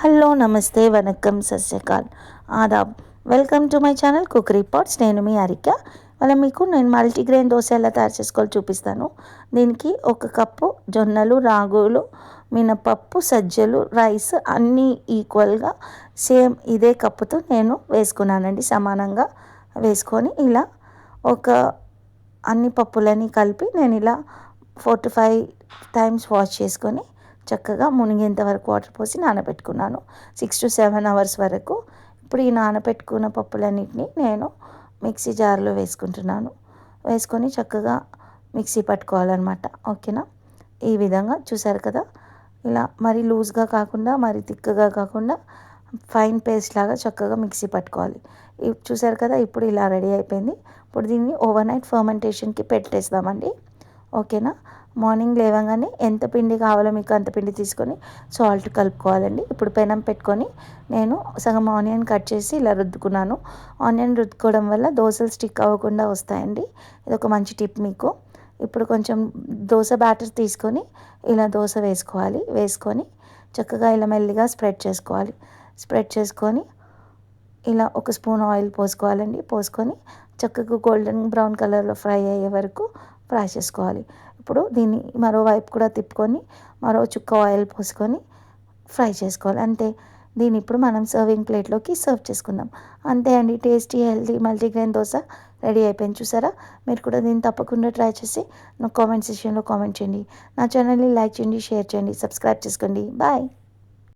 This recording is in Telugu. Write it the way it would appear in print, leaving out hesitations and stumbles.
హలో నమస్తే వనక్కం సత్శ్రీకాల్ ఆదాబ్. Welcome to my channel cookery pots. నేను మీ అరిక. మీకు నేను మల్టీగ్రెయిన్ దోశ ఎలా తయారు చేసుకోవాలో చూపిస్తాను. దీనికి 1 కప్పు జొన్నలు, రాగులు, మినపప్పు, సజ్జలు, రైస్ అన్నీ ఈక్వల్గా సేమ్ ఇదే కప్పుతో నేను వేసుకున్నానండి. సమానంగా వేసుకొని ఇలా ఒక అన్ని పప్పులని కలిపి నేను ఇలా 4 to 5 టైమ్స్ వాష్ చేసుకొని చక్కగా మునిగేంత వరకు వాటర్ పోసి నానబెట్టుకున్నాను. 6 to 7 అవర్స్ వరకు. ఇప్పుడు ఈ నానబెట్టుకున్న పప్పులన్నిటిని నేను మిక్సీ జార్లో వేసుకుంటున్నాను. వేసుకొని చక్కగా మిక్సీ పట్టుకోవాలన్నమాట. ఓకేనా? ఈ విధంగా చూసారు కదా, ఇలా మరీ లూజ్గా కాకుండా మరీ థిక్గా కాకుండా ఫైన్ పేస్ట్ లాగా చక్కగా మిక్సీ పట్టుకోవాలి. చూసారు కదా, ఇప్పుడు ఇలా రెడీ అయిపోయింది. ఇప్పుడు దీన్ని ఓవర్ నైట్ ఫర్మెంటేషన్కి పెట్టేస్తామండి. ఓకేనా? మార్నింగ్ లేవగానే ఎంత పిండి కావాలో మీకు అంత పిండి తీసుకొని సాల్ట్ కలుపుకోవాలండి. ఇప్పుడు పెనం పెట్టుకొని నేను సగం ఆనియన్ కట్ చేసి ఇలా రుద్దుకున్నాను. ఆనియన్ రుద్దుకోవడం వల్ల దోశలు స్టిక్ అవ్వకుండా వస్తాయండి. ఇది ఒక మంచి టిప్ మీకు. ఇప్పుడు కొంచెం దోశ బ్యాటర్ తీసుకొని ఇలా దోశ వేసుకోవాలి. వేసుకొని చక్కగా ఇలా మెల్లిగా స్ప్రెడ్ చేసుకోవాలి. స్ప్రెడ్ చేసుకొని ఇలా 1 స్పూన్ ఆయిల్ పోసుకోవాలండి. పోసుకొని చక్కగా గోల్డెన్ బ్రౌన్ కలర్లో ఫ్రై అయ్యే వరకు ఫ్రై చేసుకోవాలి. ఇప్పుడు దీన్ని మరోవైపు కూడా తిప్పుకొని మరో చుక్క ఆయిల్ పోసుకొని ఫ్రై చేసుకోవాలి. అంతే. దీన్ని ఇప్పుడు మనం సర్వింగ్ ప్లేట్లోకి సర్వ్ చేసుకుందాం. అంతే అండి, tasty healthy multigrain dosa ready అయిపోయింది. చూసారా? మీరు కూడా దీన్ని తప్పకుండా ట్రై చేసి నాకు కామెంట్ సెక్షన్లో కామెంట్ చేయండి. నా ఛానల్ని లైక్ చేయండి, షేర్ చేయండి, సబ్స్క్రైబ్ చేసుకోండి. బాయ్.